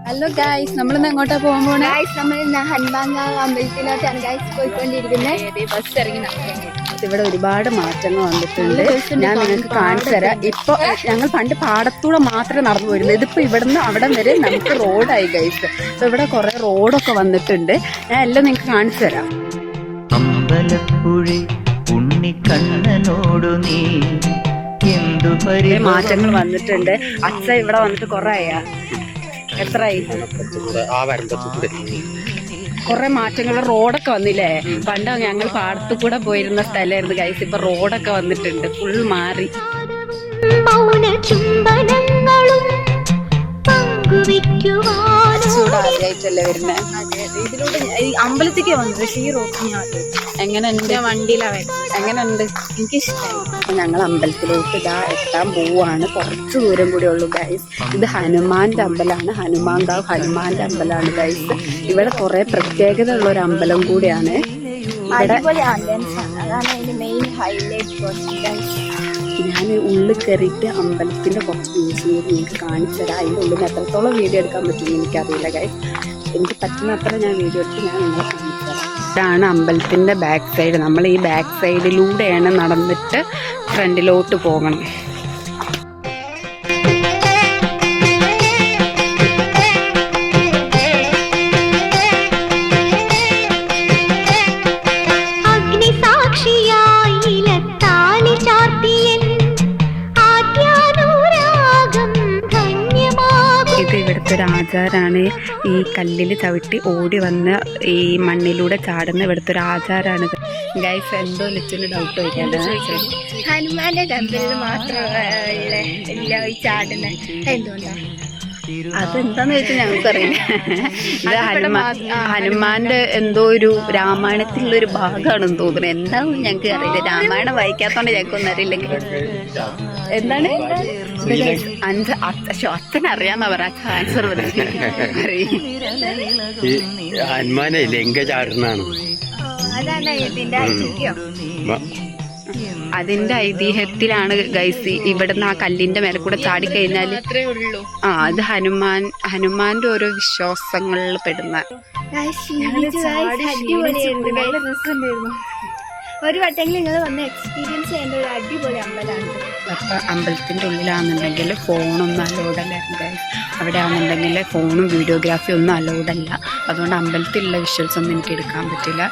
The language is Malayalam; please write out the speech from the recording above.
ഹലോ ഗൈസ്, നമ്മളിന്ന് എങ്ങോട്ടാ പോകാൻ പോണേ? നമ്മൾ ഹനുമാൻകാവ് അമ്പലത്തിലോട്ടാണ് ഗൈസ് പോയിക്കൊണ്ടിരിക്കുന്നത്. ബസ് ഇറങ്ങി ഇവിടെ ഒരുപാട് മാറ്റങ്ങൾ വന്നിട്ടുണ്ട്. ഞാൻ നിങ്ങൾക്ക് കാണിച്ചു തരാം. ഇപ്പൊ ഞങ്ങൾ പണ്ട് പാടത്തൂടെ മാത്രമേ നടന്നു വരുന്നത്. ഇതിപ്പോ ഇവിടുന്ന് അവിടെ വരെ നമുക്ക് റോഡായി ഗൈസ്. ഇപ്പൊ ഇവിടെ കുറെ റോഡൊക്കെ വന്നിട്ടുണ്ട്. ഞാൻ എല്ലാം നിങ്ങൾക്ക് കാണിച്ചു തരാം. മാറ്റങ്ങൾ വന്നിട്ടുണ്ട്. അച്ഛ ഇവിടെ വന്നിട്ട് കൊറേ ആയാ? എത്രയായി? കുറെ മാറ്റങ്ങൾ, റോഡൊക്കെ വന്നില്ലേ? പണ്ട് ഞങ്ങൾ പാടത്തു കൂടെ പോയിരുന്ന സ്ഥലമായിരുന്നു ഗൈസ്. ഇപ്പൊ റോഡൊക്കെ വന്നിട്ടുണ്ട്, ഫുൾ മാറി. ആദ്യമായിട്ടല്ലേ വരുന്നേ? ഇതിലൂടെ ഈ അമ്പലത്തേക്ക് വന്നത്. പക്ഷേ ഈ റോഡ് എങ്ങനെയുണ്ട്? വണ്ടിയിലാണ്. എങ്ങനെയുണ്ട്? എനിക്കിഷ്ടമായി. അപ്പൊ ഞങ്ങൾ അമ്പലത്തിലോട്ട് ഇതാ എത്താൻ പോവാണ്. കുറച്ച് ദൂരം കൂടെ ഉള്ളൂ ഗൈസ്. ഇത് ഹനുമാന്റെ അമ്പലമാണ്. ഹനുമാന്റെ അമ്പലമാണ് ഗൈസ്. ഇവിടെ കുറെ പ്രത്യേകത ഉള്ള ഒരു അമ്പലം കൂടിയാണ്. ഞാൻ ഉള്ളിൽ കയറിയിട്ട് അമ്പലത്തിന്റെ കുറച്ച് വ്യൂസ് കൂടി നിങ്ങൾക്ക് കാണിച്ചു തരാം. അതിൻ്റെ ഉള്ളിൽ എത്രത്തോളം വീഡിയോ എടുക്കാൻ പറ്റുമെന്ന് എനിക്കറിയില്ല ഗൈസ്. എനിക്ക് പറ്റുന്ന അത്ര ഞാൻ വീഡിയോ എടുത്ത് ഞാൻ നിങ്ങളെ കാണിച്ചു തരാം. ഇതാണ് അമ്പലത്തിന്റെ ബാക്ക് സൈഡ്. നമ്മൾ ഈ ബാക്ക് സൈഡിലൂടെയാണ് നടന്നിട്ട് ഫ്രണ്ടിലോട്ട് പോകണം. ഇവിടുത്തെ ഒരു ആചാരാണ്. ഈ കല്ലിൽ ചവിട്ടി ഓടി വന്ന് ഈ മണ്ണിലൂടെ ചാടുന്ന ഇവിടുത്തെ ഒരു ആചാരാണ് ഗൈസ്. എന്തോ ലിച്ചിന് ഡൗട്ട് വയ്ക്കാനാണ്. ഹനുമാന്റെ ടെമ്പിളിൽ മാത്രമല്ല ഈ ചാടുന്ന എന്തുകൊണ്ടാണ്? അതെന്താന്ന് വെച്ചാൽ ഞങ്ങൾക്കറിയില്ല. ഇത് ഹനുമാന്റെ എന്തോ ഒരു രാമായണത്തിലുള്ള ഒരു ഭാഗമാണെന്ന് തോന്നുന്നു. എന്താണെന്ന് ഞങ്ങൾക്ക് അറിയില്ല. രാമായണം വായിക്കാത്തോണ്ട് ഞങ്ങൾക്കൊന്നും അറിയില്ല. എന്താണ് അച്ഛനറിയാന്നാ പറയാ. ആൻസർ ഹനുമാനെ ലങ്ക ചാടുന്നാണ്. അതിന്റെ ഐതിഹ്യത്തിലാണ് ഗൈസ്. ഇവിടുന്ന് ആ കല്ലിന്റെ മേലെ കൂടെ ചാടിക്കഴിഞ്ഞാല് അത് ഹനുമാന്റെ ഓരോ വിശ്വാസങ്ങളിൽ പെടുന്ന. ഒരു വട്ടെങ്കിലും നിങ്ങൾ വന്ന് എക്സ്പീരിയൻസ് ചെയ്യേണ്ട ഒരു അടിപൊളി അമ്പലമാണ്. അപ്പൊ അമ്പലത്തിന്റെ ഉള്ളിലാണെന്നുണ്ടെങ്കിൽ ഫോണൊന്നും അലൗഡല്ല ഗൈസ്. അവിടെ ആണെന്നുണ്ടെങ്കിൽ ഫോണും വീഡിയോഗ്രാഫി ഒന്നും അലൗഡല്ല. അതുകൊണ്ട് അമ്പലത്തിലുള്ള വിഷ്വൽസ് ഒന്നും എനിക്ക് എടുക്കാൻ പറ്റില്ല.